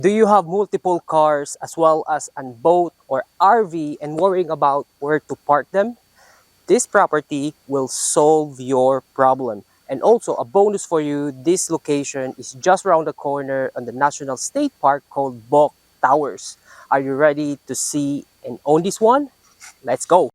Do you have multiple cars as well as a boat or RV and worrying about where to park them? This property will solve your problem. And also a bonus for you, this location is just around the corner on the National State Park called Bok Towers. Are you ready to see and own this one? Let's go!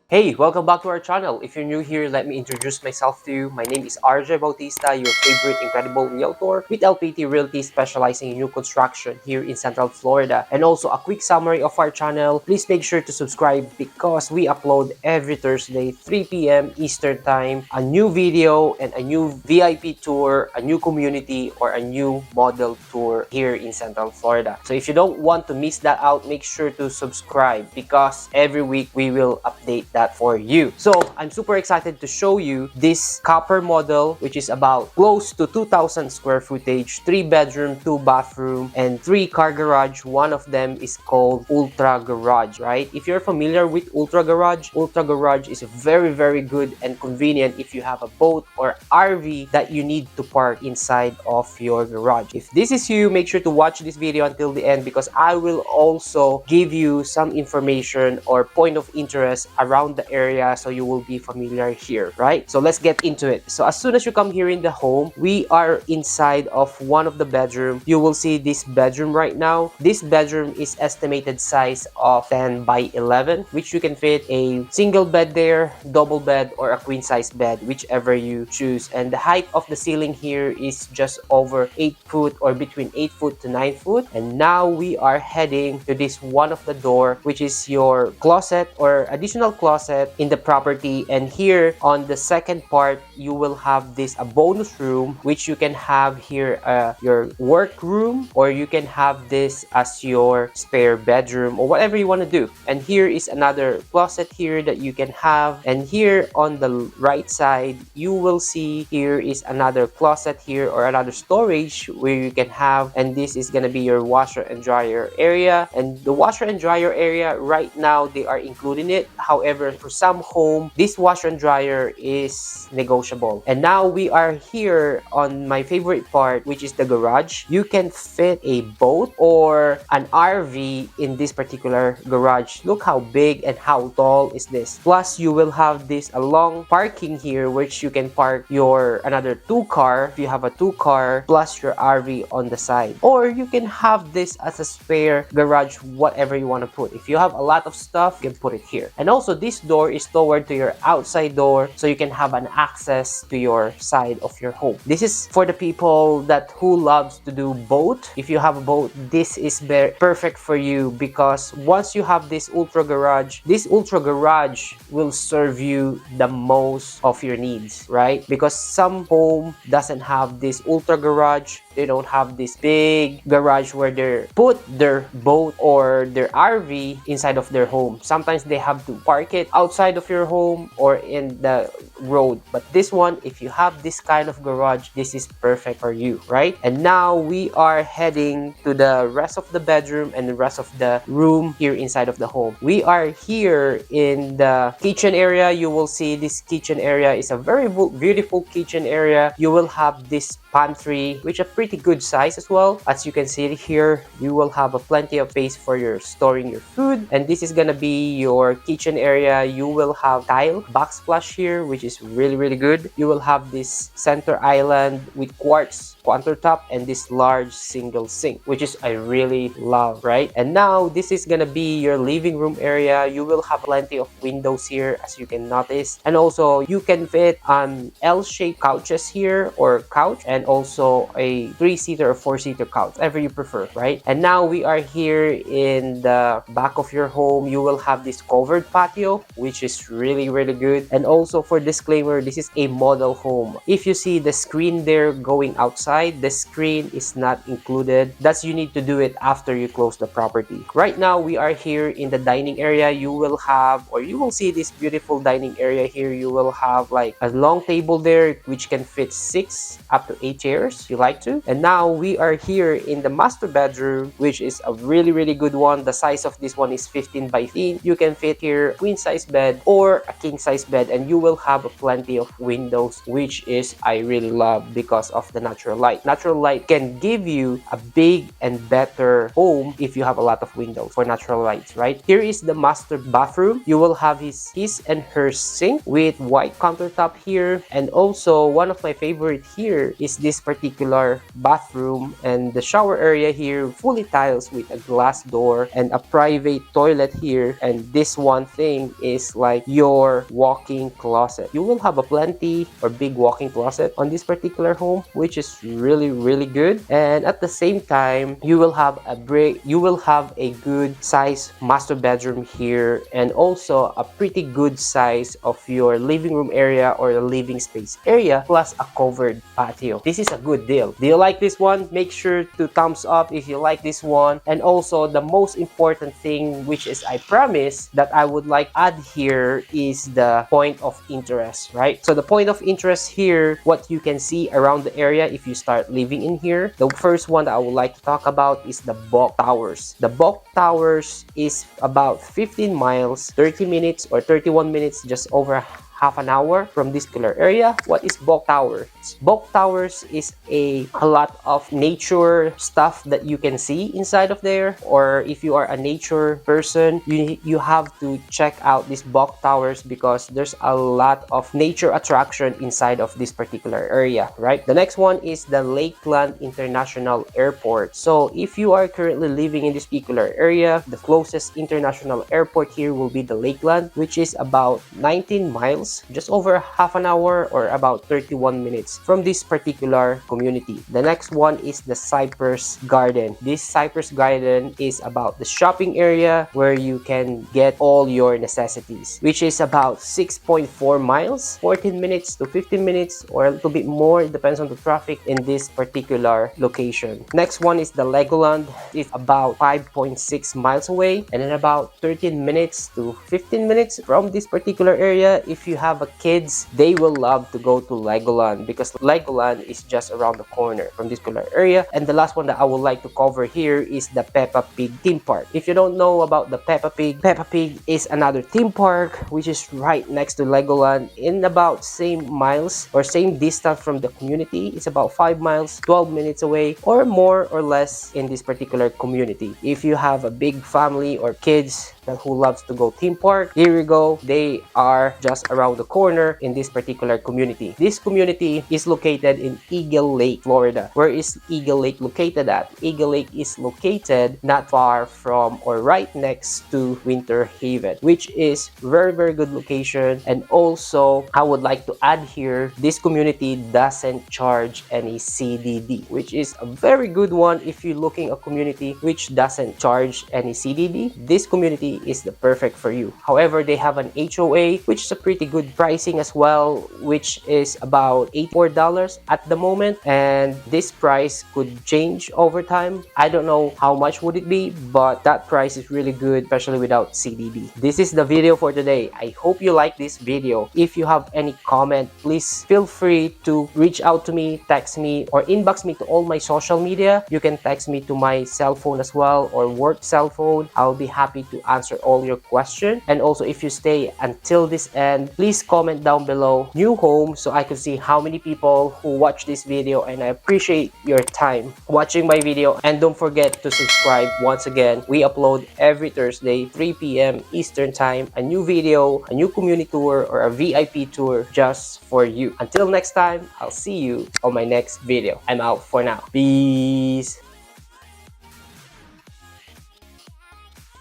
Hey, welcome back to our channel. If you're new here, let me introduce myself to you. My name is RJ Bautista, your favorite incredible realtor with LPT Realty, specializing in new construction here in Central Florida. And also a quick summary of our channel. Please make sure to subscribe because we upload every Thursday 3 p.m. Eastern Time a new video and a new VIP tour, a new community, or a new model tour here in Central Florida. So if you don't want to miss that out, make sure to subscribe because every week we will update that for you. So I'm super excited to show you this copper model, which is about close to 2,000 square footage, 3 bedroom, 2 bathroom, and 3 car garage. One of them is called Ultra Garage, right? If you're familiar with Ultra Garage is very good and convenient if you have a boat or RV that you need to park inside of your garage. If this is you, make sure to watch this video until the end because I will also give you some information or point of interest around the area so you will be familiar here, right? So let's get into it. So as soon as you come here in the home, we are inside of one of the bedroom. You will see this bedroom right now. This bedroom is estimated size of 10 by 11, which you can fit a single bed there, double bed, or a queen size bed, whichever you choose. And the height of the ceiling here is just over 8 foot or between 8 foot to 9 foot. And now we are heading to this one of the door, which is your closet or additional closet in the property. And here on the second part, you will have this a bonus room, which you can have here your work room, or you can have this as your spare bedroom or whatever you want to do. And here is another closet here that you can have. And here on the right side, you will see here is another closet here or another storage where you can have, and this is gonna be your washer and dryer area. And the washer and dryer area right now, they are including it. However, for some home, this washer and dryer is negotiable. And now we are here on my favorite part, which is the garage. You can fit a boat or an RV in this particular garage. Look how big and how tall is this. Plus, you will have this a long parking here, which you can park your another 2 car if you have a 2 car plus your RV on the side. Or you can have this as a spare garage, whatever you want to put. If you have a lot of stuff, you can put it here. And also this door is toward to your outside door, so you can have an access to your side of your home. This is for the people that who loves to do boat. If you have a boat, this is perfect for you because once you have this ultra garage will serve you the most of your needs, right? Because some home doesn't have this ultra garage. They don't have this big garage where they put their boat or their RV inside of their home. Sometimes they have to park it outside of your home or in the road. But this one, if you have this kind of garage, this is perfect for you, right? And now we are heading to the rest of the bedroom and the rest of the room here inside of the home. We are here in the kitchen area. You will see this kitchen area is a very beautiful kitchen area. You will have this pantry, which is a pretty good size as well. As you can see here, you will have a plenty of space for your storing your food. And this is gonna be your kitchen area. You will have tile backsplash here, which is really good. You will have this center island with quartz countertop and this large single sink, which is I really love, right? And now this is gonna be your living room area. You will have plenty of windows here, as you can notice. And also you can fit an L-shaped couches here or couch, and also a 3-seater or 4-seater couch, whatever you prefer, right? And now we are here in the back of your home. You will have this covered patio, which is really good. And also for disclaimer, this is a model home. If you see the screen there going outside, the screen is not included. That's you need to do it after you close the property. Right now we are here in the dining area. You will have, or you will see this beautiful dining area here. You will have like a long table there which can fit 6 up to 8 chairs if you like to. And now we are here in the master bedroom, which is a really, really good one. The size of this one is 15 by 15. You can fit here a queen size bed or a king size bed, and you will have plenty of windows, which is I really love because of the natural light. Natural light can give you a big and better home if you have a lot of windows for natural lights, right? Here is the master bathroom. You will have his and her sink with white countertop here. And also one of my favorite here is this particular bathroom, and the shower area here fully tiles with a glass door and a private toilet here. And this one thing is like your walk-in closet. You will have a plenty or big walk-in closet on this particular home, which is really, really good. And at the same time, you will have a good size master bedroom here, and also a pretty good size of your living room area or the living space area, plus a covered patio. This is a good deal. Do you like this one? Make sure to thumbs up if you like this one. And also the most important thing, which is I promise that I would like add here, is the point of interest, right? So the point of interest here, what you can see around the area if you start living in here. The first one that I would like to talk about is the Bok Towers. The Bok Towers is about 15 miles, 30 minutes or 31 minutes, just over half an hour from this particular area. What is Bok Towers? Bok Towers is a lot of nature stuff that you can see inside of there, or if you are a nature person, you have to check out this Bok Towers because there's a lot of nature attraction inside of this particular area, right? The next one is the Lakeland International Airport. So if you are currently living in this particular area, the closest international airport here will be the Lakeland, which is about 19 miles, just over half an hour or about 31 minutes from this particular community. The next one is the Cypress Garden. This Cypress Garden is about the shopping area where you can get all your necessities, which is about 6.4 miles, 14 minutes to 15 minutes or a little bit more. It depends on the traffic in this particular location. Next one is the Legoland. It's about 5.6 miles away, and in about 13 minutes to 15 minutes from this particular area. If you have a kids, they will love to go to Legoland because Legoland is just around the corner from this particular area. And the last one that I would like to cover here is the Peppa Pig theme park. If you don't know about the Peppa Pig is another theme park which is right next to Legoland in about same miles or same distance from the community. It's about 5 miles, 12 minutes away or more or less in this particular community. If you have a big family or kids who loves to go theme park, here we go. They are just around the corner in this particular community. This community is located in Eagle Lake, Florida. Where is Eagle Lake located at? Eagle Lake is located not far from or right next to Winter Haven, which is very, very good location. And also I would like to add here, this community doesn't charge any CDD, which is a very good one. If you're looking a community which doesn't charge any CDD, this community is the perfect for you. However, they have an HOA, which is a pretty good pricing as well, which is about $84 at the moment, and this price could change over time. I don't know how much would it be, but that price is really good, especially without CDD. This is the video for today. I hope you like this video. If you have any comment, please feel free to reach out to me, text me, or inbox me to all my social media. You can text me to my cell phone as well or work cell phone. I'll be happy to answer all your questions. And also, if you stay until this end, please comment down below new home so I can see how many people who watch this video, and I appreciate your time watching my video. And don't forget to subscribe. Once again, we upload every Thursday 3 p.m. Eastern time a new video, a new community tour or a VIP tour just for you. Until next time, I'll see you on my next video. I'm out for now. Peace.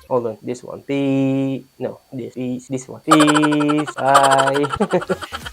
Hold on, this one. Peace. No, this. Peace. This one. Peace. Bye.